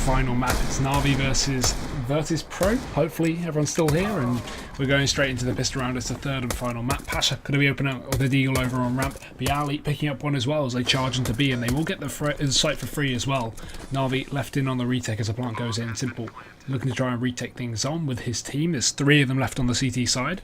final map. It's NAVI versus Virtus Pro. Hopefully everyone's still here and we're going straight into the pistol round. It's the third and final map. Pasha going to be opening up with a deagle over on ramp. Bialy picking up one as well as they charge into B, and they will get the site for free as well. NAVI left in on the retake as the plant goes in. Simple looking to try and retake things on with his team. There's 3 of them left on the CT side.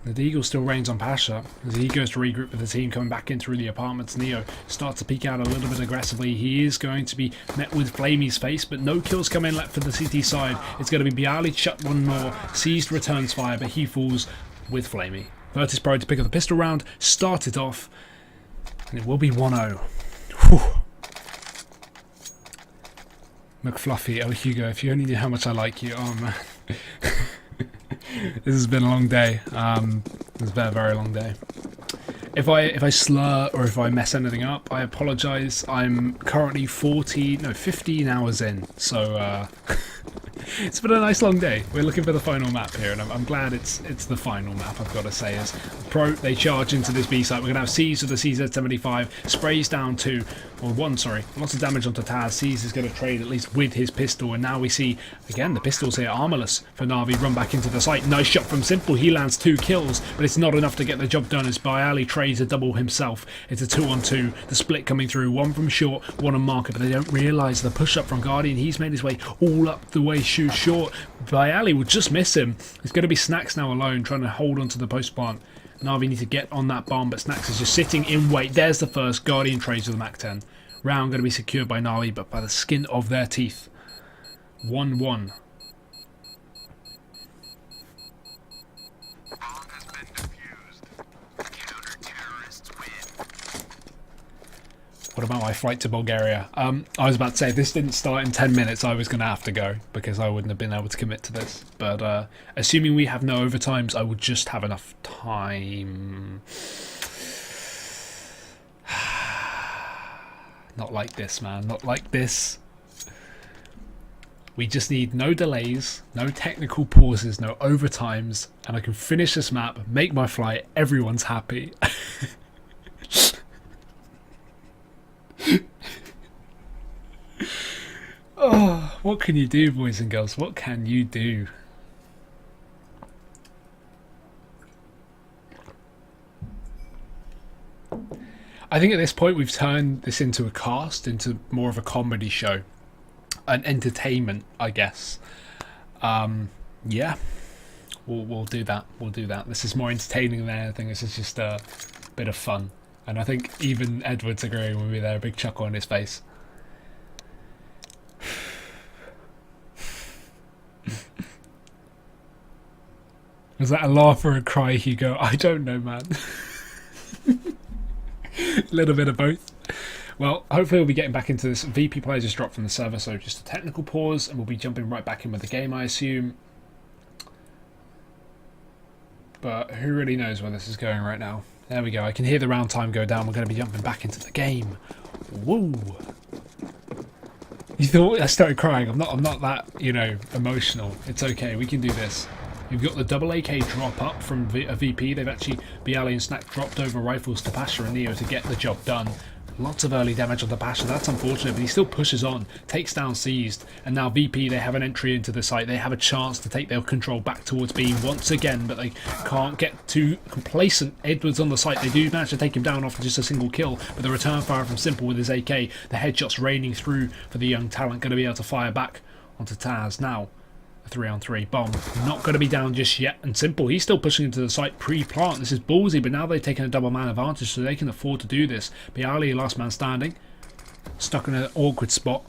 The Deagle still reigns on Pasha as he goes to regroup with the team coming back in through the apartments. Neo starts to peek out a little bit aggressively. He is going to be met with Flamey's face, but no kills come in left for the CT side. It's going to be Bialy shut one more. Seized returns fire, but he falls with Flamey. Virtus Pro to pick up the pistol round, start it off, and it will be 1-0. McFluffy, oh Hugo, if you only knew how much I like you, oh man. This has been a long day. It's been a very long day. If I slur or if I mess anything up, I apologise. I'm currently 15 hours in, so it's been a nice long day. We're looking for the final map here, and I'm glad it's the final map, I've got to say. As Pro, they charge into this B site. We're going to have C's with the CZ75, sprays down 2, or 1, sorry. Lots of damage onto Taz. C's is going to trade at least with his pistol, and now we see, again, the pistols here armorless for Navi. Run back into the site. Nice shot from Simple. He lands 2 kills, but it's not enough to get the job done as Bialy trades a double himself. It's a 2-on-2. The split coming through, 1 from short, 1 on marker, but they don't realise the push-up from Guardian. He's made his way all up the way, shoot short. Bialy will just miss him. It's going to be Snacks now alone, trying to hold onto the post plant. Navi need to get on that bomb, but Snacks is just sitting in wait. There's the first. Guardian trades with the Mac-10. Round going to be secured by Navi, but by the skin of their teeth. 1-1. What about my flight to Bulgaria? I was about to say, if this didn't start in 10 minutes, I was going to have to go, because I wouldn't have been able to commit to this. But assuming we have no overtimes, I would just have enough time. Not like this, man. Not like this. We just need no delays, no technical pauses, no overtimes, and I can finish this map, make my flight, everyone's happy. Oh, what can you do, boys and girls? What can you do? I think at this point we've turned this into a cast, into more of a comedy show. An entertainment, I guess. Yeah. We'll do that. We'll do that. This is more entertaining than anything. This is just a bit of fun. And I think even Edward's agreeing with me there, a big chuckle on his face. Was that a laugh or a cry, Hugo? I don't know, man. A little bit of both. Well, hopefully we'll be getting back into this. VP player just dropped from the server, so just a technical pause, and we'll be jumping right back in with the game, I assume. But who really knows where this is going right now? There we go. I can hear the round time go down. We're going to be jumping back into the game. Woo! You thought I started crying? I'm not that, you know, emotional. It's okay. We can do this. You've got the double AK drop up from a VP. They've actually, Bialy and Snack dropped over rifles to Pasha and Neo to get the job done. Lots of early damage on the Pasha. That's unfortunate, but he still pushes on, takes down Seized, and now VP, they have an entry into the site. They have a chance to take their control back towards B once again, but they can't get too complacent. Edwards on the site. They do manage to take him down off just a single kill, but the return fire from Simple with his AK, the headshots raining through for the young talent, going to be able to fire back onto Taz. Now, a 3-on-3 bomb. Not going to be down just yet. And Simple, he's still pushing into the site pre-plant. This is ballsy, but now they've taken a double man advantage, so they can afford to do this. Bialy, last man standing, stuck in an awkward spot.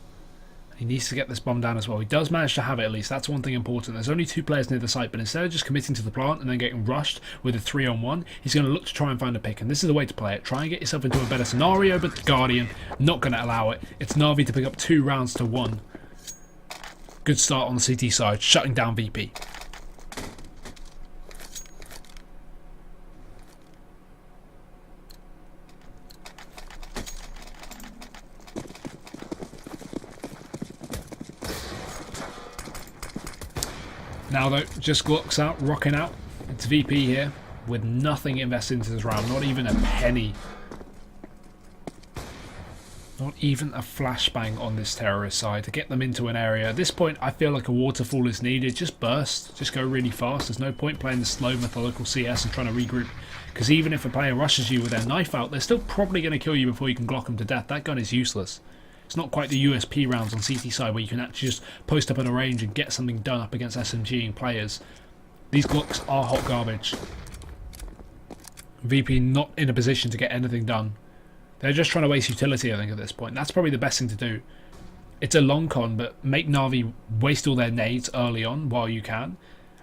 He needs to get this bomb down as well. He does manage to have it at least. That's one thing important. There's only 2 players near the site, but instead of just committing to the plant and then getting rushed with a 3-on-1, he's going to look to try and find a pick. And this is the way to play it. Try and get yourself into a better scenario, but Guardian not going to allow it. It's Navi to pick up 2 rounds to 1. Good start on the CT side, shutting down VP. Now though, just Glocks out, rocking out. It's VP here, with nothing invested into this round, not even a penny. Not even a flashbang on this terrorist side to get them into an area. At this point, I feel like a waterfall is needed. Just burst, just go really fast. There's no point playing the slow methodical CS and trying to regroup, because even if a player rushes you with their knife out, they're still probably going to kill you before you can Glock them to death. That gun is useless. It's not quite the USP rounds on CT side where you can actually just post up in a range and get something done up against SMGing players. These Glocks are hot garbage. VP not in a position to get anything done. They're just trying to waste utility, I think, at this point. That's probably the best thing to do. It's a long con, but make Na'Vi waste all their nades early on while you can.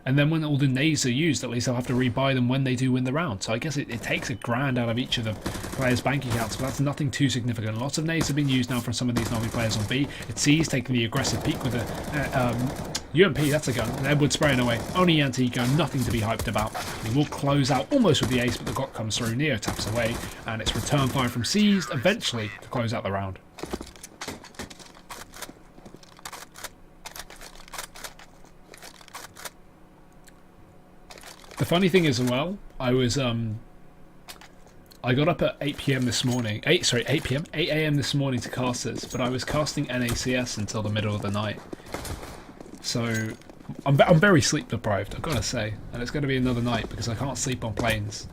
And then when all the nades are used, at least they'll have to rebuy them when they do win the round. So I guess it takes a grand out of each of the players' bank accounts, but that's nothing too significant. Lots of nades have been used now from some of these Na'Vi players on B. It's C's taking the aggressive peak with a UMP, that's a gun. And Edward spraying away. Only anti-gun, nothing to be hyped about. He will close out almost with the ace, but the Glock comes through. Neo taps away, and it's return fire from C's eventually to close out the round. The funny thing is, as well, I got up at 8 PM this morning. 8 AM this morning to cast this, but I was casting NACS until the middle of the night. So I'm very sleep deprived, I've got to say, and it's going to be another night because I can't sleep on planes.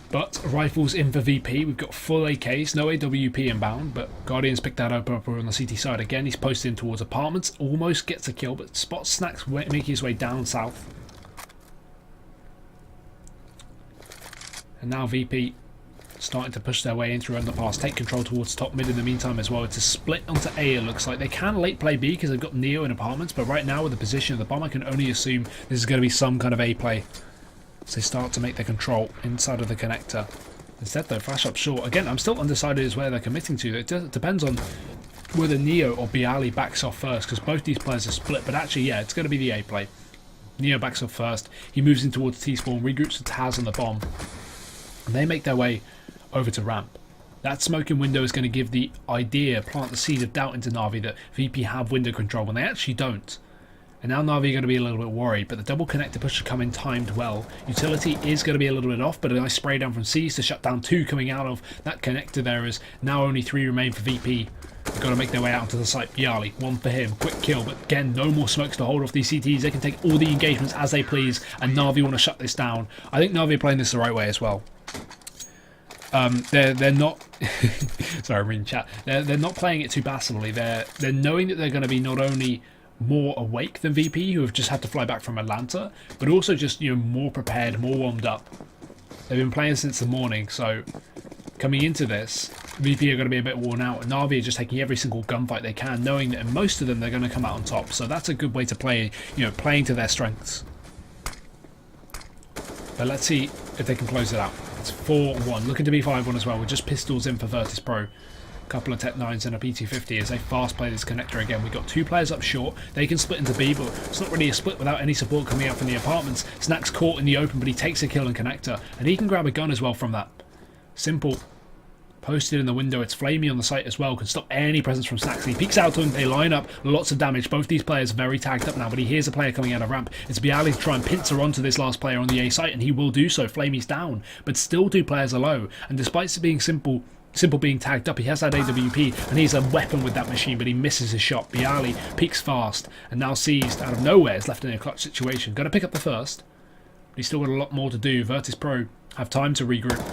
But rifles in for VP. We've got full AKs, no AWP inbound, but Guardian's picked that up on the CT side again. He's posted in towards apartments, almost gets a kill, but spots Snacks making his way down south. And now VP starting to push their way in through underpass, take control towards top mid in the meantime as well. It's a split onto A, it looks like. They can late play B because they've got Neo in apartments, but right now with the position of the bomb, I can only assume this is going to be some kind of A play. So they start to make their control inside of the connector. Instead though, flash up short. Again, I'm still undecided as where they're committing to. It depends on whether Neo or Bialy backs off first, because both these players are split, but actually, yeah, it's going to be the A play. Neo backs off first. He moves in towards T-spawn, regroups with Taz on the bomb. And they make their way over to ramp. That smoking window is going to give the idea, plant the seed of doubt into Na'Vi that VP have window control when they actually don't. And now Na'Vi are going to be a little bit worried, but the double connector push come in timed well. Utility is going to be a little bit off, but a nice spray down from C's to shut down 2 coming out of that connector there is now only 3 remain for VP. They've got to make their way out onto the site. Bialy, 1 for him, quick kill, but again, no more smokes to hold off these CTs. They can take all the engagements as they please, and Na'Vi want to shut this down. I think Na'Vi are playing this the right way as well. They're not sorry, I'm reading chat. They're not playing it too passively. They're knowing that they're going to be not only more awake than VP, who have just had to fly back from Atlanta, but also just, you know, more prepared, more warmed up. They've been playing since the morning, so coming into this, VP are going to be a bit worn out, and Na'Vi are just taking every single gunfight they can, knowing that in most of them they're going to come out on top. So that's a good way to play, you know, playing to their strengths. But let's see if they can close it out. It's 4-1, looking to be 5-1 as well, with just pistols in for Virtus Pro. Couple of Tech 9s and a PT50 as they fast play this connector again. We've got 2 players up short. They can split into B, but it's not really a split without any support coming out from the apartments. Snack's caught in the open, but he takes a kill in connector, and he can grab a gun as well from that. Simple. Posted in the window. It's Flamey on the site as well. Can stop any presence from Snacks. He peeks out to him. They line up. Lots of damage. Both these players very tagged up now, but he hears a player coming out of ramp. It's Bialy to try and pincer onto this last player on the A site, and he will do so. Flamey's down, but still 2 players are low. And despite it being Simple being tagged up, he has that AWP, and he's a weapon with that machine, but he misses his shot. Bialy peeks fast, and now Seized out of nowhere is left in a clutch situation. Going to pick up the first, but he's still got a lot more to do. Virtus Pro have time to regroup.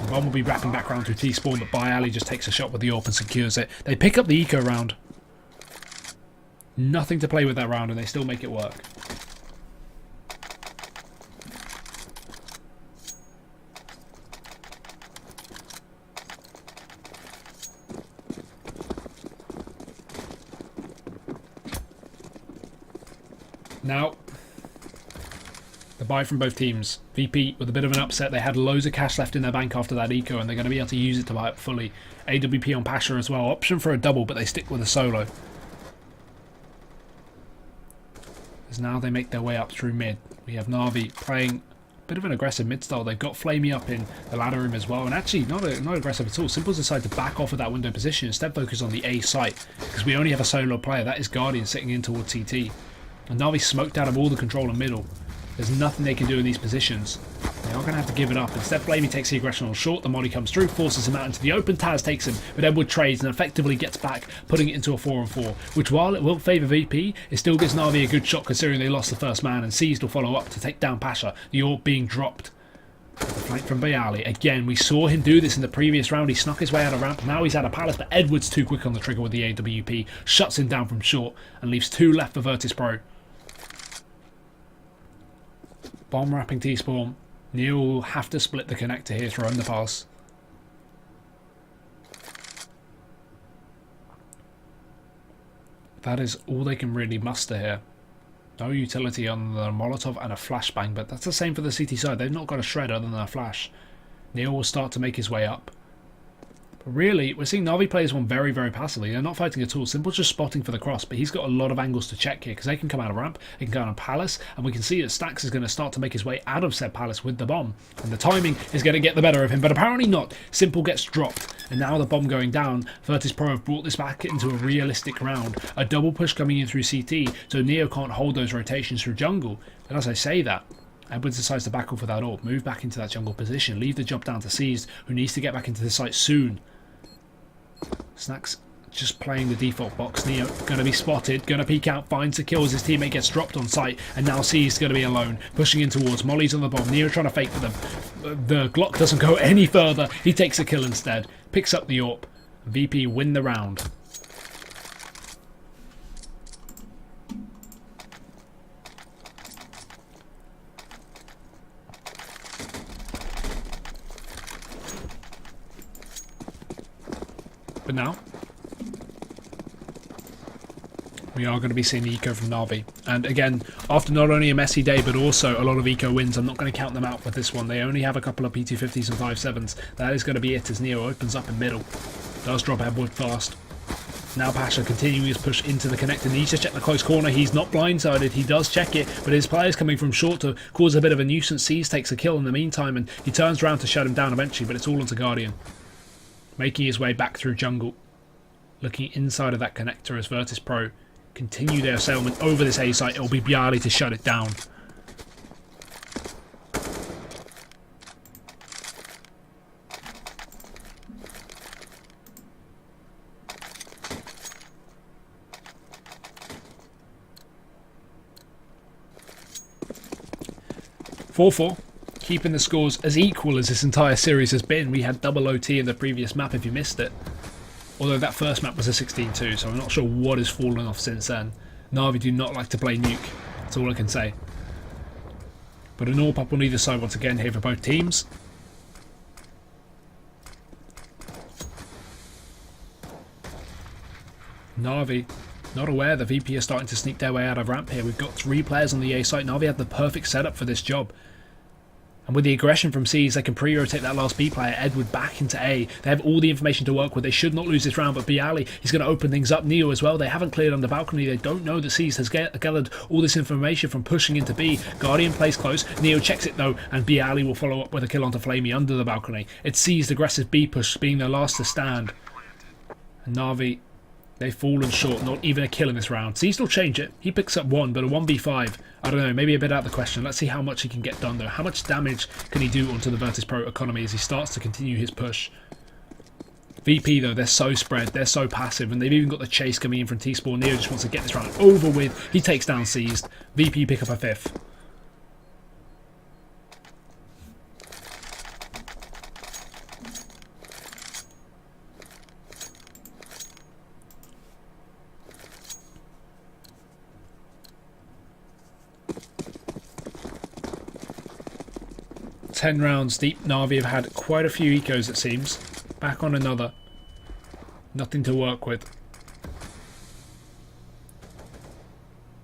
The bomb will be wrapping back around through T-spawn, but Bialy just takes a shot with the AWP and secures it. They pick up the eco round. Nothing to play with that round, and they still make it work. Now, the buy from both teams. VP with a bit of an upset. They had loads of cash left in their bank after that eco, and they're going to be able to use it to buy up fully. AWP on Pasha as well. Option for a double, but they stick with a solo. As now they make their way up through mid. We have Na'Vi playing a bit of an aggressive mid style. They've got Flamey up in the ladder room as well, and actually not aggressive at all. Simple's decided to back off of that window position, instead focus on the A site, because we only have a solo player. That is Guardian sitting in towards CT. And Navi smoked out of all the control in middle. There's nothing they can do in these positions. They are going to have to give it up. Instead, Blamey takes the aggression on short. The molly comes through, forces him out into the open. Taz takes him, but Edward trades and effectively gets back, putting it into a 4-on-4, which, while it will favour VP, it still gives Navi a good shot considering they lost the first man, and Seized will follow up to take down Pasha. The AWP being dropped. The flank from Bayali. Again, we saw him do this in the previous round. He snuck his way out of ramp. Now he's out of Palace, but Edward's too quick on the trigger with the AWP. Shuts him down from short and leaves 2 left for Virtus Pro. Bomb wrapping T-Spawn. Neo will have to split the connector here through underpass. That is all they can really muster here. No utility on the Molotov and a flashbang, but that's the same for the CT side. They've not got a shred other than a flash. Neo will start to make his way up. But really, we're seeing Navi play this one very, very passively. They're not fighting at all. Simple's just spotting for the cross, but he's got a lot of angles to check here because they can come out of ramp, they can go out of Palace, and we can see that Stax is going to start to make his way out of said Palace with the bomb. And the timing is going to get the better of him, but apparently not. Simple gets dropped, and now the bomb going down. Virtus Pro have brought this back into a realistic round. A double push coming in through CT, so Neo can't hold those rotations through jungle. And as I say that, Edwards decides to back off with that AWP, move back into that jungle position, leave the job down to Seized, who needs to get back into the site soon. Snack's just playing the default box. Neo going to be spotted, going to peek out, finds the kill as his teammate gets dropped on site, and now C's going to be alone, pushing in towards. Molly's on the bomb. Neo trying to fake for them. The Glock doesn't go any further. He takes a kill instead, picks up the AWP. VP win the round. But now, we are going to be seeing the eco from Navi. And again, after not only a messy day, but also a lot of eco wins, I'm not going to count them out for this one. They only have a couple of P250s and 5.7s. That is going to be it as Neo opens up in middle. Does drop Edward fast. Now Pasha continuing his push into the connector. Needs to check the close corner. He's not blindsided. He does check it, but his player's coming from short to cause a bit of a nuisance. Seas takes a kill in the meantime, and he turns around to shut him down eventually, but it's all onto Guardian. Making his way back through jungle. Looking inside of that connector as Virtus Pro continue their assailment over this A site. It'll be Bialy to shut it down. (4-4). Keeping the scores as equal as this entire series has been. We had double OT in the previous map if you missed it. Although that first map was a 16-2, so I'm not sure what has fallen off since then. Navi do not like to play nuke. That's all I can say. But an AWP up on either side once again here for both teams. Navi not aware the VP are starting to sneak their way out of ramp here. We've got 3 players on the A site. Navi had the perfect setup for this job. And with the aggression from C's, they can pre-rotate that last B player, Edward, back into A. They have all the information to work with. They should not lose this round, but Bialy is going to open things up. Neo as well. They haven't cleared on the balcony. They don't know that C's has gathered all this information from pushing into B. Guardian plays close. Neo checks it though, and Bialy will follow up with a kill onto Flamey under the balcony. It's C's aggressive B push being the last to stand. And Navi, they've fallen short, not even a kill in this round. C's will change it. He picks up 1, but a 1v5, I don't know, maybe a bit out of the question. Let's see how much he can get done though. How much damage can he do onto the Virtus Pro economy as he starts to continue his push? VP though, they're so spread, they're so passive, and they've even got the chase coming in from T-Spawn. Neo just wants to get this round over with. He takes down Seized. VP pick up a 5th. Ten rounds deep. Navi have had quite a few ecos, it seems. Back on another. Nothing to work with.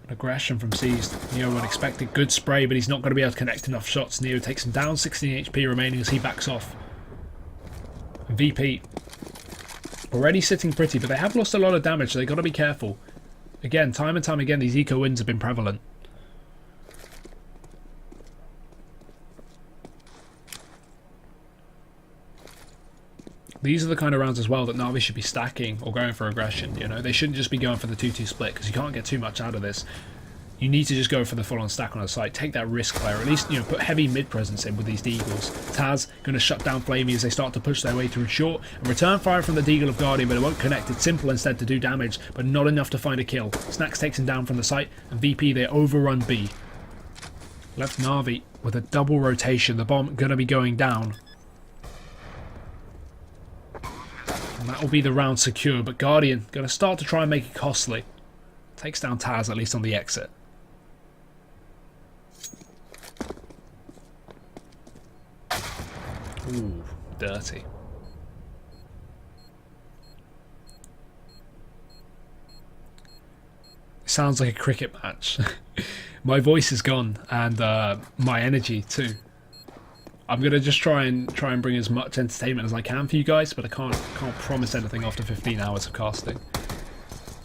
Aggression from Seized. Neo unexpected. Good spray, but he's not going to be able to connect enough shots. Neo takes him down. 16 HP remaining as he backs off. VP already sitting pretty, but they have lost a lot of damage, so they've got to be careful. Again, time and time again, these eco wins have been prevalent. These are the kind of rounds as well that Navi should be stacking or going for aggression. You know, they shouldn't just be going for the 2-2 split because you can't get too much out of this. You need to just go for the full-on stack on the site. Take that risk player. At least, you know, put heavy mid-presence in with these Deagles. Taz going to shut down Flamey as they start to push their way through short. And return fire from the Deagle of Guardian, but it won't connect. It's simple instead to do damage, but not enough to find a kill. Snacks takes him down from the site, and VP, they overrun B. Left Navi with a double rotation. The bomb going to be going down. And that will be the round secure, but Guardian going to start to try and make it costly. Takes down Taz, at least on the exit. Ooh, dirty. It sounds like a cricket match. My voice is gone, and my energy too. I'm gonna just try and bring as much entertainment as I can for you guys, but I can't promise anything after 15 hours of casting.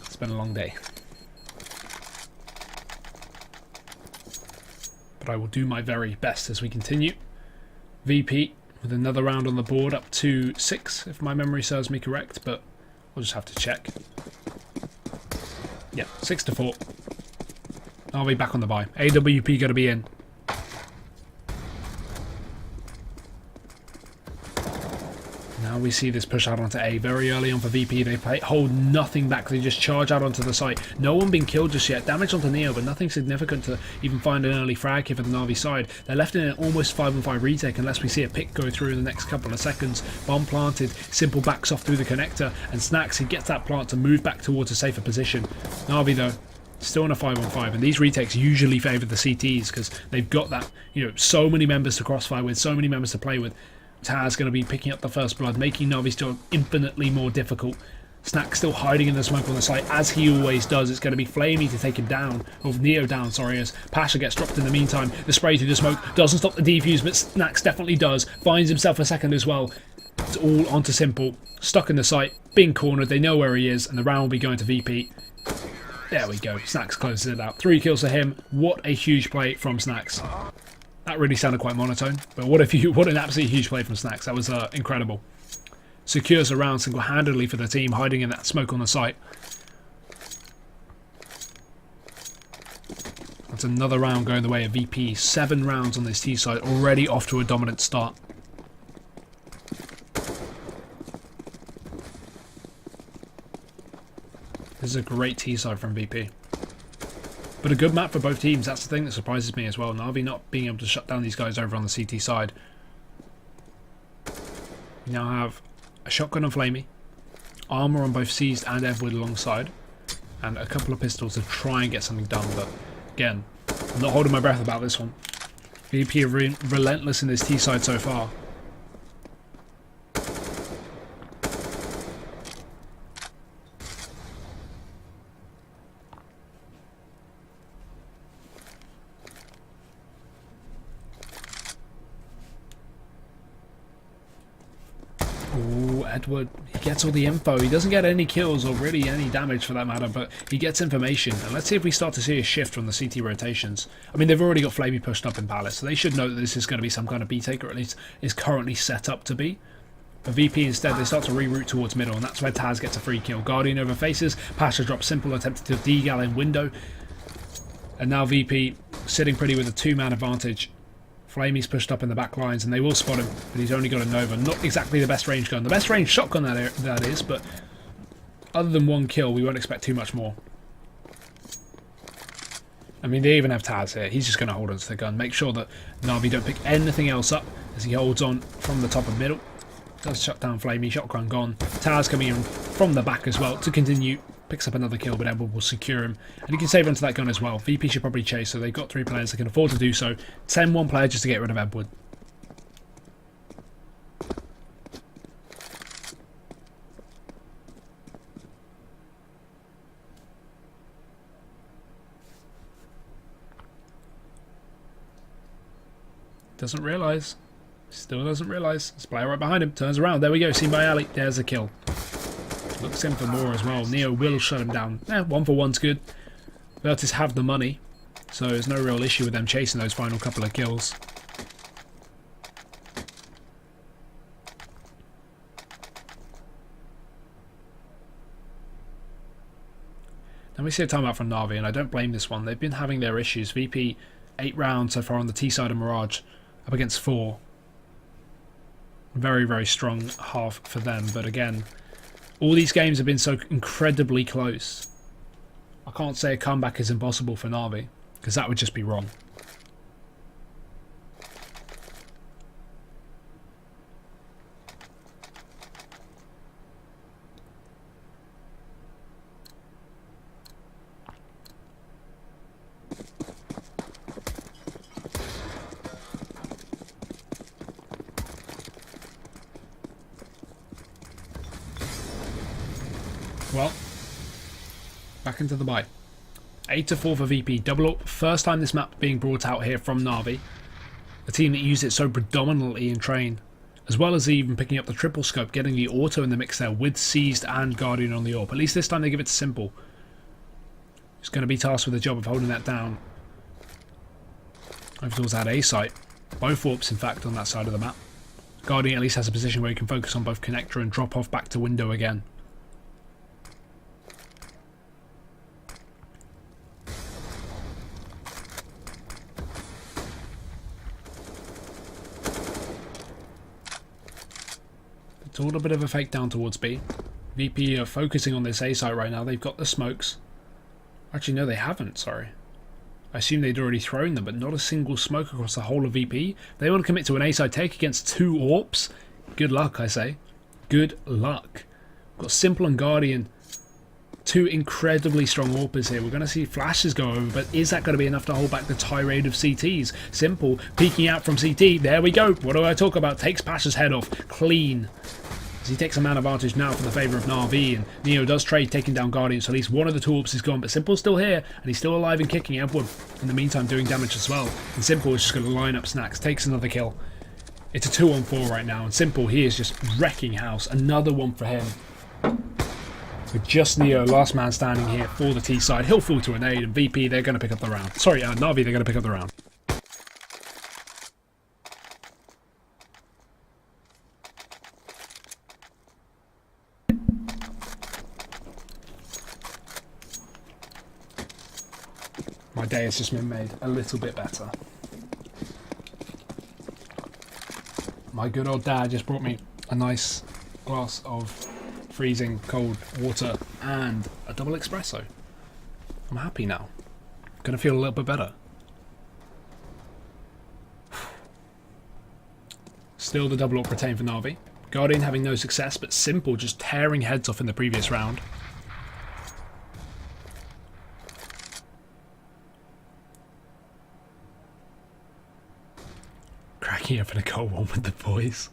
It's been a long day. But I will do my very best as we continue. VP with another round on the board, up to 6 if my memory serves me correct, but we'll just have to check. Yeah, 6-4. I'll be back on the buy. AWP going to be in. Now we see this push out onto A very early on for VP. They hold nothing back. They just charge out onto the site. No one being killed just yet. Damage onto Neo, but nothing significant to even find an early frag here for the Navi side. They're left in an almost 5-on-5 retake unless we see a pick go through in the next couple of seconds. Bomb planted. Simple backs off through the connector. And Snacks, he gets that plant to move back towards a safer position. Navi, though, still in a 5-on-5, and these retakes usually favour the CTs because they've got that, you know, so many members to crossfire with, so many members to play with. Taz going to be picking up the first blood, making Navi still infinitely more difficult. Snack still hiding in the smoke on the site, as he always does. It's going to be Flamey to take him down, or Neo down, sorry, as Pasha gets dropped in the meantime. The spray through the smoke doesn't stop the defuse, but Snacks definitely does. Finds himself a second as well. It's all onto Simple, stuck in the site, being cornered. They know where he is, and the round will be going to VP. There we go. Snacks closes it out. 3 kills for him. What a huge play from Snacks. That really sounded quite monotone, but what an absolutely huge play from Snacks. That was incredible. Secures a round single-handedly for the team, hiding in that smoke on the site. That's another round going the way of VP. 7 rounds on this T side, already off to a dominant start. This is a great T side from VP. But a good map for both teams. That's the thing that surprises me as well. Navi not being able to shut down these guys over on the CT side. We now have a shotgun on Flamey, armor on both Seized and Edward alongside, and a couple of pistols to try and get something done. But again, I'm not holding my breath about this one. VP are relentless in this T side so far. Edward, he gets all the info. He doesn't get any kills or really any damage for that matter, but he gets information. And let's see if we start to see a shift from the CT rotations. I mean, they've already got Flamey pushed up in Palace, so they should know that this is going to be some kind of B-take, or at least is currently set up to be. But VP instead, they start to reroute towards middle, and that's where Taz gets a free kill. Guardian over faces, Pasha drops Simple, attempted to degal in window. And now VP sitting pretty with a 2-man advantage. Flamey's pushed up in the back lines, and they will spot him, but he's only got a Nova. Not exactly the best range gun. The best range shotgun that is, but other than 1 kill, we won't expect too much more. I mean, they even have Taz here. He's just going to hold on to the gun. Make sure that Navi don't pick anything else up as he holds on from the top of middle. Does shut down Flamey. Shotgun gone. Taz coming in from the back as well to continue. Picks up another kill, but Edward will secure him. And he can save onto that gun as well. VP should probably chase, so they've got 3 players that can afford to do so. 10-1 player just to get rid of Edward. Doesn't realise. Still doesn't realise. There's a player right behind him. Turns around. There we go. Seen by Ali. There's a kill. Looks in for more as well. Neo will shut him down. 1 for 1's good. Virtus have the money, so there's no real issue with them chasing those final couple of kills. Then we see a timeout from Navi, and I don't blame this one. They've been having their issues. VP 8 rounds so far on the T side of Mirage, up against 4. Very, very strong half for them. But again, all these games have been so incredibly close. I can't say a comeback is impossible for Navi, because that would just be wrong. Well, back into the buy. 8-4 for VP. Double up. First time this map being brought out here from Navi. A team that used it so predominantly in train. As well as even picking up the triple scope, getting the auto in the mix there with Seized and Guardian on the AWP. At least this time they give it to Simple. He's going to be tasked with the job of holding that down. Over towards that A site. Both AWPs in fact on that side of the map. Guardian at least has a position where he can focus on both connector and drop off back to window again. It's all a bit of a fake down towards B. VP are focusing on this A site right now. They've got the smokes. Actually, no, they haven't, sorry. I assume they'd already thrown them, but not a single smoke across the whole of VP. They want to commit to an A side take against 2 AWPs. Good luck, I say. Good luck. Got Simple and Guardian. 2 incredibly strong AWPers here. We're going to see flashes go over, but is that going to be enough to hold back the tirade of CTs? Simple peeking out from CT. There we go. What do I talk about? Takes Pasha's head off. Clean. As he takes a man advantage now for the favour of NAVI, and Neo does trade, taking down Guardian, so at least one of the 2 AWPs is gone, but Simple's still here, and he's still alive and kicking Edward. In the meantime, doing damage as well. And Simple is just going to line up Snacks, takes another kill. It's a 2-on-4 right now, and Simple, he is just wrecking house. Another one for him. With just Neo, last man standing here for the T side. He'll fall to a nade, and VP, they're going to pick up the round. Sorry, NAVI, they're going to pick up the round. My day has just been made a little bit better. My good old dad just brought me a nice glass of freezing cold water and a double espresso. I'm happy now. Gonna feel a little bit better. Still the double up retained for Navi. Guardian having no success, but Simple just tearing heads off in the previous round. Cracking up in a cold one with the boys.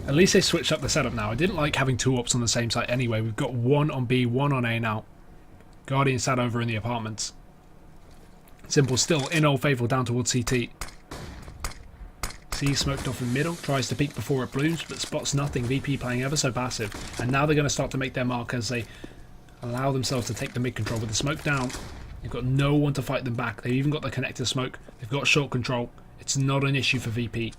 At least they switched up the setup now. I didn't like having 2 AWPs on the same site anyway. We've got 1 on B, 1 on A now. Guardian sat over in the apartments. Simple still in Old Faithful down towards CT. C smoked off in middle, tries to peek before it blooms, but spots nothing. VP playing ever so passive. And now they're going to start to make their mark as they allow themselves to take the mid control. With the smoke down, they've got no one to fight them back. They've even got the connector smoke. They've got short control. It's not an issue for VP.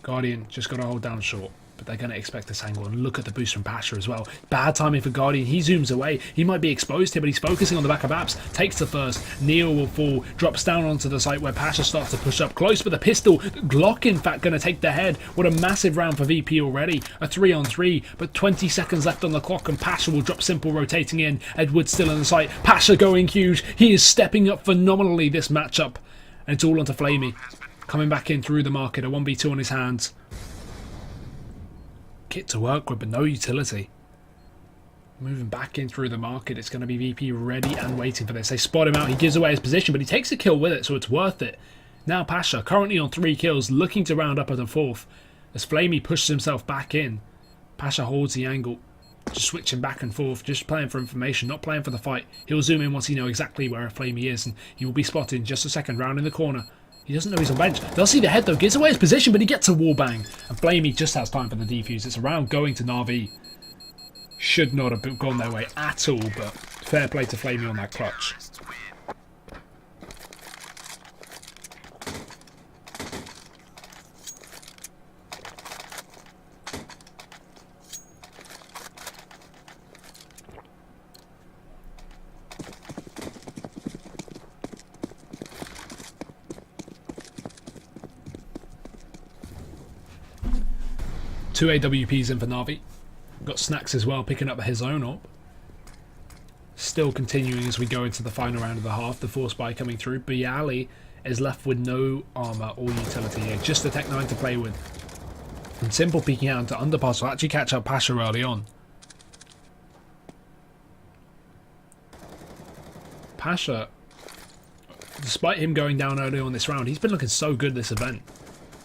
Guardian just got to hold down short, but they're going to expect this angle. And look at the boost from Pasha as well. Bad timing for Guardian. He zooms away. He might be exposed here, but he's focusing on the back of apps. Takes the first. Neo will fall. Drops down onto the site where Pasha starts to push up close. But the pistol. Glock, in fact, going to take the head. What a massive round for VP already. A 3-on-3, but 20 seconds left on the clock, and Pasha will drop Simple rotating in. Edward still in the site. Pasha going huge. He is stepping up phenomenally this matchup. And it's all onto Flamey. Coming back in through the market, a 1v2 on his hands. Kit to work with, but no utility. Moving back in through the market, it's going to be VP ready and waiting for this. They spot him out, he gives away his position, but he takes a kill with it, so it's worth it. Now Pasha, currently on 3 kills, looking to round up at a 4th. As Flamey pushes himself back in. Pasha holds the angle, just switching back and forth, just playing for information, not playing for the fight. He'll zoom in once he knows exactly where Flamey is, and he will be spotted in just a second, round in the corner. He doesn't know he's on bench. They'll see the head though, gives away his position, but he gets a wallbang. And Flamey just has time for the defuse. It's a round going to NAVI. Should not have gone their way at all, but fair play to Flamey on that clutch. 2 AWPs in for Navi. Got Snacks as well, picking up his own up. Still continuing as we go into the final round of the half. The force buy coming through. Bialy is left with no armor or utility here. Just the Tech 9 to play with. And Simple peeking out into underpass will actually catch up Pasha early on. Pasha, despite him going down early on this round, he's been looking so good this event.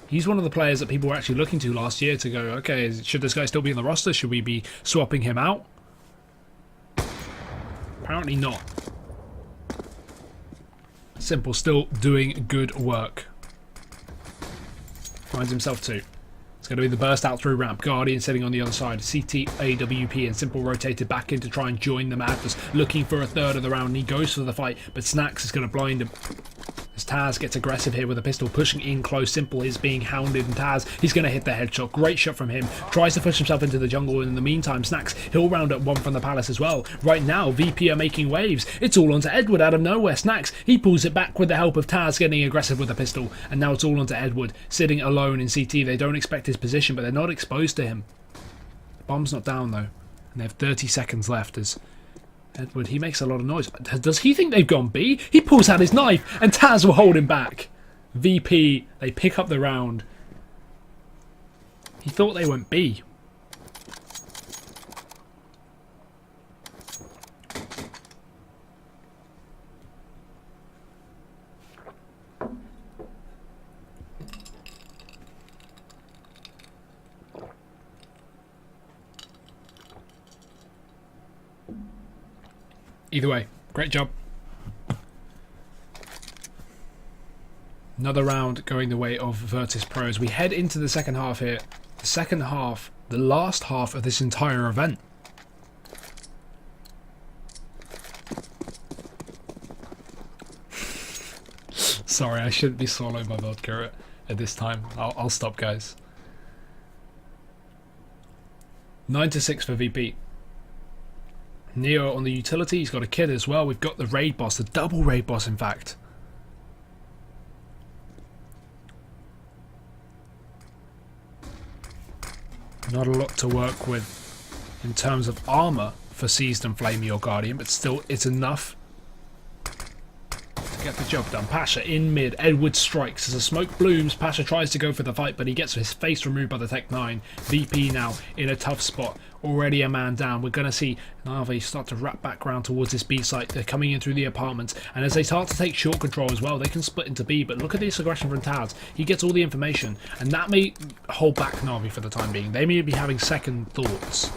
He's one of the players that people were actually looking to last year to go, okay, should this guy still be in the roster? Should we be swapping him out? Apparently not. Simple still doing good work. Finds himself too. It's going to be the burst out through ramp. Guardian sitting on the other side. CT, AWP and Simple rotated back in to try and join the Madness. Looking for a third of the round. And he goes for the fight, but Snacks is going to blind him. As Taz gets aggressive here with a pistol, pushing in close. Simple is being hounded, and Taz, he's going to hit the headshot. Great shot from him. Tries to push himself into the jungle, and in the meantime, Snacks, he'll round up one from the Palace as well. Right now, VP are making waves. It's all onto Edward out of nowhere. Snacks, he pulls it back with the help of Taz getting aggressive with a pistol, and now it's all onto Edward, sitting alone in CT. They don't expect his position, but they're not exposed to him. The bomb's not down, though, and they have 30 seconds left as Edward, he makes a lot of noise. Does he think they've gone B? He pulls out his knife, and Taz will hold him back. VP, they pick up the round. He thought they went B. Either way, great job. Another round going the way of Virtus Pros. We head into the second half here. The second half, the last half of this entire event. Sorry, I shouldn't be swallowing my vodka at this time. I'll stop, guys. 9-6 for VP. Neo on the utility, he's got a kid as well. We've got the raid boss, the double raid boss in fact. Not a lot to work with in terms of armor for Seized and Flamey or Guardian, but still it's enough to get the job done. Pasha in mid, Edward strikes as the smoke blooms. Pasha tries to go for the fight, but he gets his face removed by the Tech 9. VP now in a tough spot. Already a man down. We're going to see NAVI start to wrap back round towards this B site. They're coming in through the apartments, and as they start to take short control as well, they can split into B. But look at this aggression from Taz. He gets all the information, and that may hold back NAVI for the time being. They may be having second thoughts.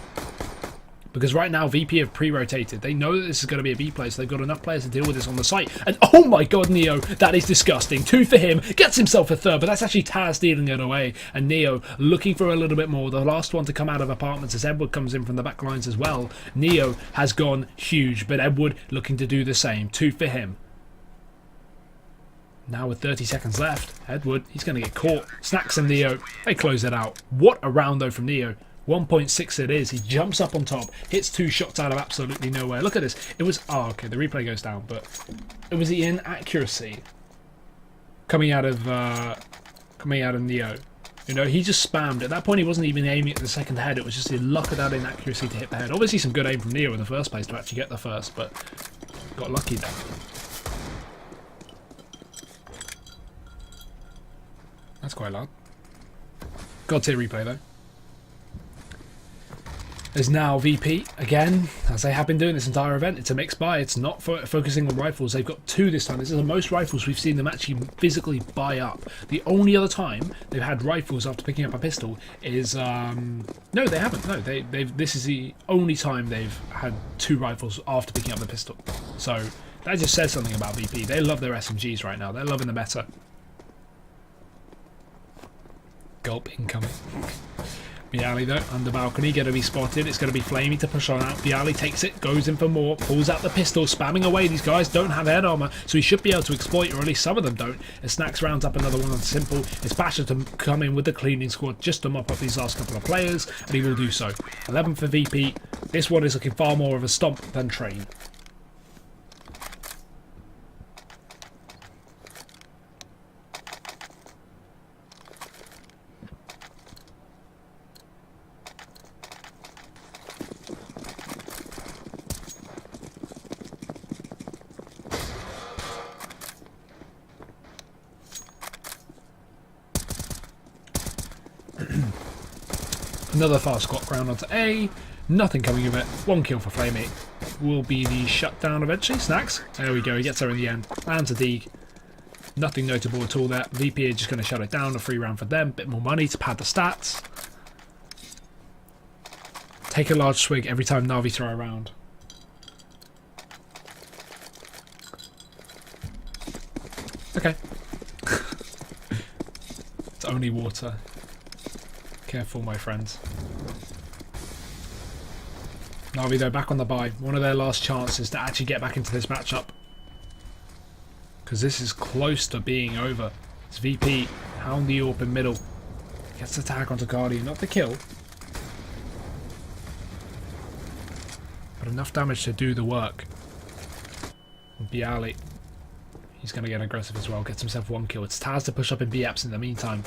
Because right now, VP have pre-rotated. They know that this is going to be a B play, so they've got enough players to deal with this on the site. And oh my god, Neo, that is disgusting. 2 for him, gets himself a third, but that's actually Taz stealing it away. And Neo looking for a little bit more. The last one to come out of apartments as Edward comes in from the back lines as well. Neo has gone huge, but Edward looking to do the same. 2 for him. Now with 30 seconds left, Edward, he's going to get caught. Snacks and Neo, they close it out. What a round though from Neo. 1.6 it is. He jumps up on top, hits 2 shots out of absolutely nowhere. Look at this. It was, oh, okay, the replay goes down, but it was the inaccuracy coming out of Neo. You know, he just spammed. At that point, he wasn't even aiming at the second head. It was just the luck of that inaccuracy to hit the head. Obviously, some good aim from Neo in the first place to actually get the first, but got lucky there. That's quite loud. God tier replay though. There's now VP, again, as they have been doing this entire event. It's a mixed buy. It's not focusing on rifles. They've got 2 this time. This is the most rifles we've seen them actually physically buy up. The only other time they've had rifles after picking up a pistol is... no, they haven't. No, this is the only time they've had 2 rifles after picking up the pistol. So that just says something about VP. They love their SMGs right now. They're loving the meta. Gulp incoming. Bialy though, under balcony, going to be spotted. It's going to be Flamey to push on out. Bialy takes it, goes in for more, pulls out the pistol, spamming away. These guys don't have head armor, so he should be able to exploit, or at least some of them don't. As Snacks rounds up another one on Simple. It's Pasha to come in with the cleaning squad just to mop up these last couple of players, and he will do so. 11 for VP. This one is looking far more of a stomp than train. Another fast squat round onto A. Nothing coming of it. 1 kill for Flamey. Will be the shutdown eventually. Snacks. There we go. He gets there in the end. Lands a dig. Nothing notable at all there. VP are just going to shut it down. A free round for them. Bit more money to pad the stats. Take a large swig every time Navi throw around. Okay. It's only water. Careful, my friends. Navi, though, back on the bye. One of their last chances to actually get back into this matchup. Because this is close to being over. It's VP. Hound the AWP in middle. Gets the tag onto Guardian. Not the kill. But enough damage to do the work. Bialy. He's going to get aggressive as well. Gets himself 1 kill. It's Taz to push up in B-Apps in the meantime.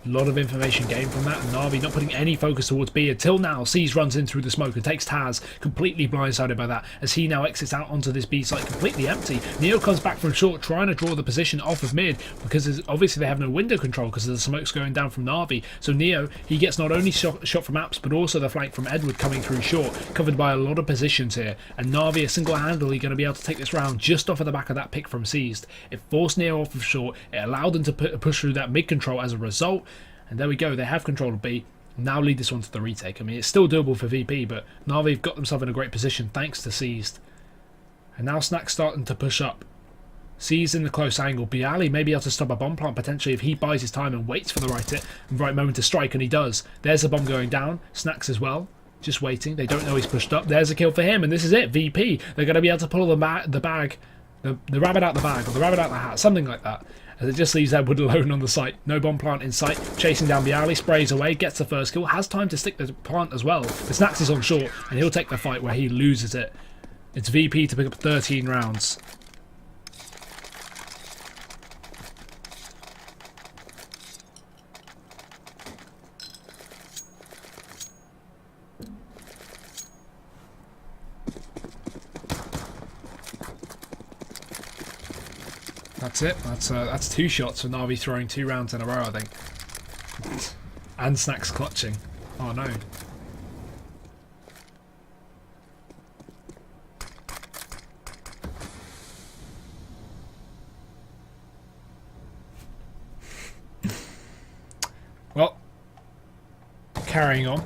A lot of information gained from that. Navi not putting any focus towards B until now. Seas runs in through the smoke and takes Taz, completely blindsided by that, as he now exits out onto this B site completely empty. Neo comes back from short, trying to draw the position off of mid, because obviously they have no window control because the smoke's going down from Navi. So Neo, he gets not only shot from Apps, but also the flank from Edward coming through short, covered by a lot of positions here. And Navi are single-handedly going to be able to take this round just off of the back of that pick from Seized. It forced Neo off of short, it allowed them to push through that mid control as a result. And there we go, they have control of B. Now lead this one to the retake. I mean, it's still doable for VP, but Navi have got themselves in a great position thanks to Seized. And now Snack's starting to push up. Seized in the close angle. Bialy may be able to stop a bomb plant potentially if he buys his time and waits for the right moment to strike, and he does. There's a bomb going down. Snacks as well. Just waiting. They don't know he's pushed up. There's a kill for him, and this is it. VP. They're going to be able to pull the rabbit out the bag, or the rabbit out the hat, something like that. As it just leaves Edward alone on the site. No bomb plant in sight. Chasing down Bialy, sprays away, gets the first kill, has time to stick the plant as well. The Snacks is on short, and he'll take the fight where he loses it. It's VP to pick up 13 rounds. That's it. That's 2 shots for Navi throwing 2 rounds in a row, I think. And Snacks clutching. Oh no. Well, carrying on.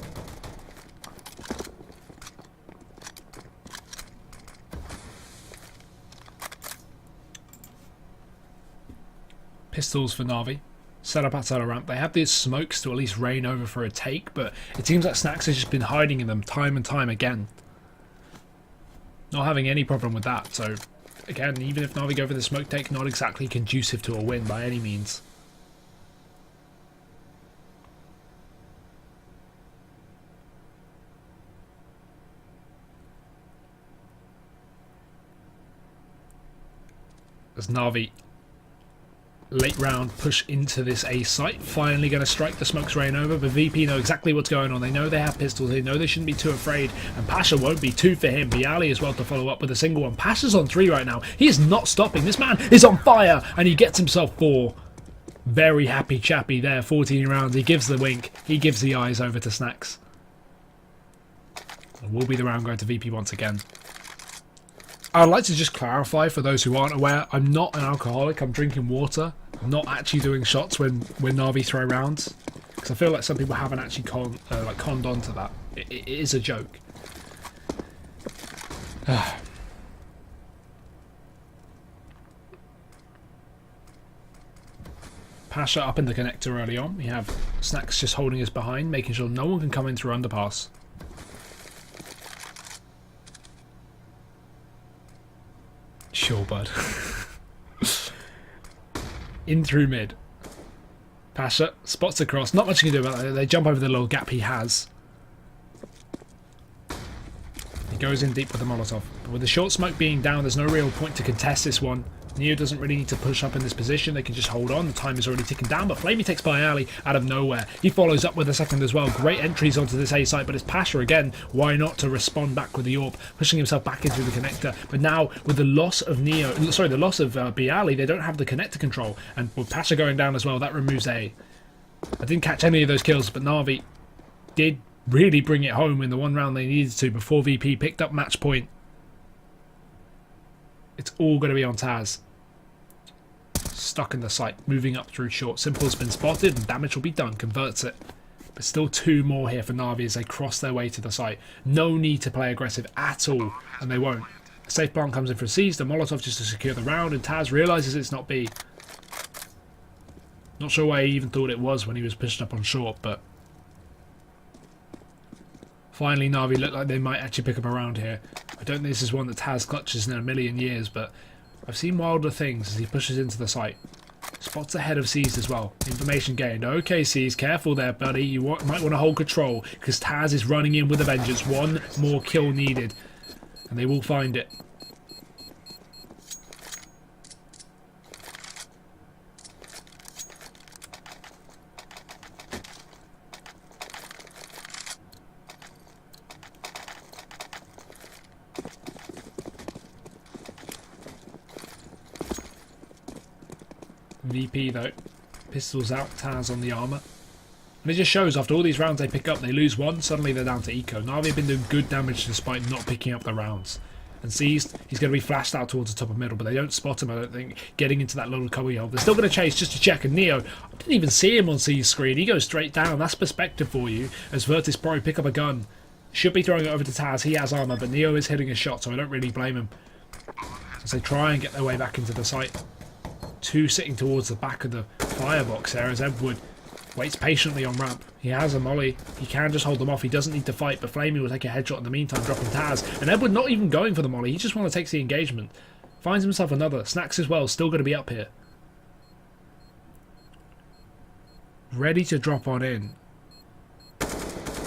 Pistols for Navi. Set up outside a ramp. They have these smokes to at least rain over for a take, but it seems like Snacks has just been hiding in them time and time again. Not having any problem with that, so again, even if Navi go for the smoke take, not exactly conducive to a win by any means. As Navi late round push into this A site, finally going to strike. The smoke's rain over, but VP know exactly what's going on. They know they have pistols, they know they shouldn't be too afraid, and Pasha won't be. 2 for him. Bialy as well to follow up with a single one. Pasha's on 3 right now. He is not stopping. This man is on fire, and he gets himself 4. Very happy chappy there. 14 rounds. He gives the wink. He gives the eyes over to Snacks. And will be the round going to VP once again. I'd like to just clarify for those who aren't aware, I'm not an alcoholic. I'm drinking water. I'm not actually doing shots when Navi throw rounds, because I feel like some people haven't actually conned on to that. It is a joke. Pasha up in the connector early on. We have Snacks just holding us behind, making sure no one can come in through underpass. Sure, bud. In through mid. Pasha spots across. Not much you can do about that. They jump over the little gap he has. He goes in deep with the Molotov. But with the short smoke being down, there's no real point to contest this one. Neo doesn't really need to push up in this position. They can just hold on. The time is already ticking down, but Flamey takes Bialy out of nowhere. He follows up with a second as well. Great entries onto this A site, but it's Pasha again. Why not to respond back with the AWP, pushing himself back into the connector. But now with the loss of the loss of Bialy, they don't have the connector control, and with Pasha going down as well, that removes A. I didn't catch any of those kills, but Navi did really bring it home in the one round they needed to before VP picked up match point. It's all going to be on Taz. Stuck in the site, moving up through short. Simple's been spotted and damage will be done. Converts it. But still 2 more here for Navi as they cross their way to the site. No need to play aggressive at all, and they won't. A safe plant comes in for a seize. The Molotov just to secure the round, and Taz realises it's not B. Not sure why he even thought it was when he was pushed up on short, but finally Navi look like they might actually pick up a round here. I don't think this is one that Taz clutches in a million years, but I've seen wilder things as he pushes into the site. Spots ahead of Seized as well. Information gained. Okay, Seized, careful there, buddy. You might want to hold control because Taz is running in with a vengeance. 1 more kill needed, and they will find it. VP though, pistols out, Taz on the armour. And it just shows after all these rounds they pick up, they lose 1, suddenly they're down to eco. Navi have been doing good damage despite not picking up the rounds. And Seized, he's going to be flashed out towards the top of middle, but they don't spot him, I don't think, getting into that little cubby hole. They're still going to chase just to check, and Neo, I didn't even see him on Seized's screen. He goes straight down. That's perspective for you as Virtus Pro pick up a gun. Should be throwing it over to Taz. He has armour, but Neo is hitting a shot, so I don't really blame him. As they try and get their way back into the site. 2 sitting towards the back of the firebox there as Edward waits patiently on ramp. He has a molly. He can just hold them off. He doesn't need to fight, but Flamey will take a headshot in the meantime, dropping Taz. And Edward not even going for the molly. He just wants to take the engagement. Finds himself another. Snacks as well. Still going to be up here. Ready to drop on in.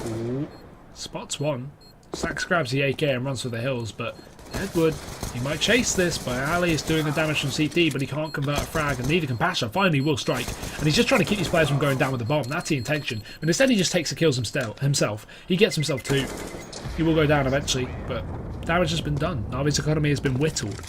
Ooh. Spots one. Snacks grabs the AK and runs for the hills, but Edward, he might chase this, but Ali is doing the damage from CT, but he can't convert a frag, and neither can Pasha. Finally will strike, and he's just trying to keep these players from going down with the bomb. That's the intention. But instead he just takes the kills himself. He gets himself 2. He will go down eventually, but damage has been done. Navi's economy has been whittled.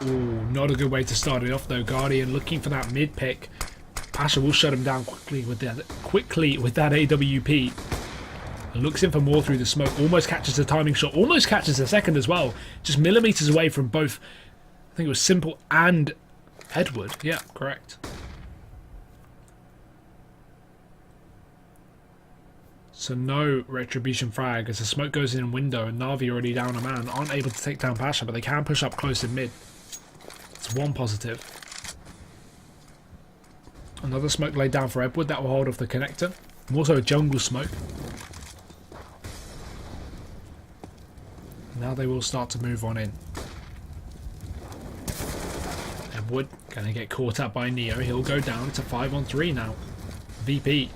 Ooh, not a good way to start it off though. Guardian looking for that mid pick. Pasha will shut him down quickly with that AWP. And looks in for more through the smoke. Almost catches the timing shot. Almost catches the second as well. Just millimeters away from both. I think it was Simple and Edward. Yeah, correct. So no retribution frag as the smoke goes in window and Navi already down a man. Aren't able to take down Pasha, but they can push up close in mid. It's one positive. Another smoke laid down for Edward. That will hold off the connector. And also a jungle smoke. Now they will start to move on in. Edward going to get caught up by Neo. He'll go down to 5-on-3 now. VP.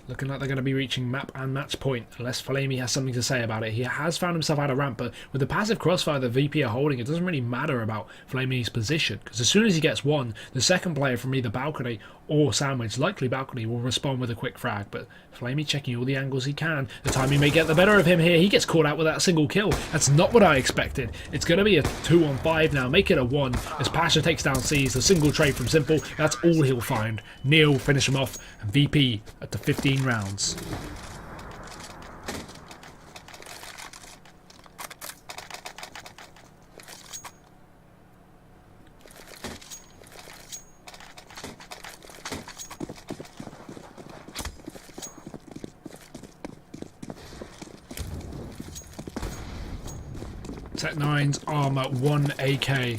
Looking like they're going to be reaching map and match point, unless Flamey has something to say about it. He has found himself out of ramp, but with the passive crossfire that VP are holding, it doesn't really matter about Flamey's position, because as soon as he gets one, the second player from either balcony or sandwich, likely balcony, will respond with a quick frag. But Flamey checking all the angles he can. The timing may get the better of him here. He gets caught out without a single kill. That's not what I expected. It's going to be a 2-on-5 now. Make it a 1 as Pasha takes down C's. A single trade from Simple. That's all he'll find. Neil finish him off, and VP at the 15 rounds. Tech 9's armor, 1 AK.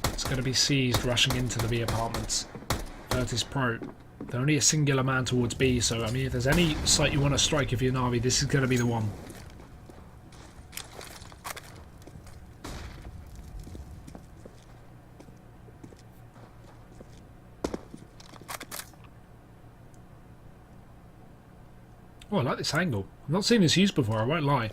It's going to be seized rushing into the B apartments. Virtus Pro. They're only a singular man towards B, so I mean if there's any site you want to strike if you're Navi, this is going to be the one. Oh, I like this angle. I've not seen this used before, I won't lie.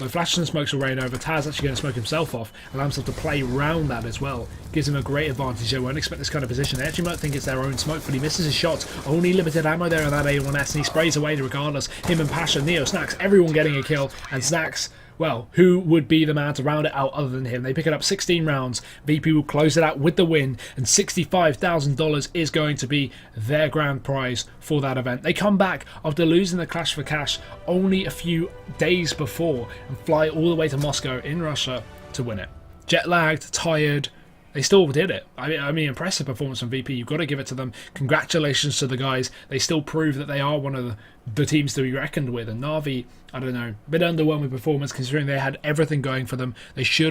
The flashes and smokes will rain over. Taz actually going to smoke himself off, allow himself to play round that as well. Gives him a great advantage. They won't expect this kind of position. They actually might think it's their own smoke, but he misses his shots. Only limited ammo there on that A1S, and he sprays away regardless. Him and Pasha, Neo, Snacks, everyone getting a kill, and Snacks, well, who would be the man to round it out other than him? They pick it up 16 rounds. VP will close it out with the win, and $65,000 is going to be their grand prize for that event. They come back after losing the Clash for Cash only a few days before and fly all the way to Moscow in Russia to win it. Jet lagged, tired, they still did it. I mean, impressive performance from VP. You've got to give it to them. Congratulations to the guys. They still prove that they are one of the teams to be reckoned with. And NAVI, I don't know, a bit underwhelming performance considering they had everything going for them. They should have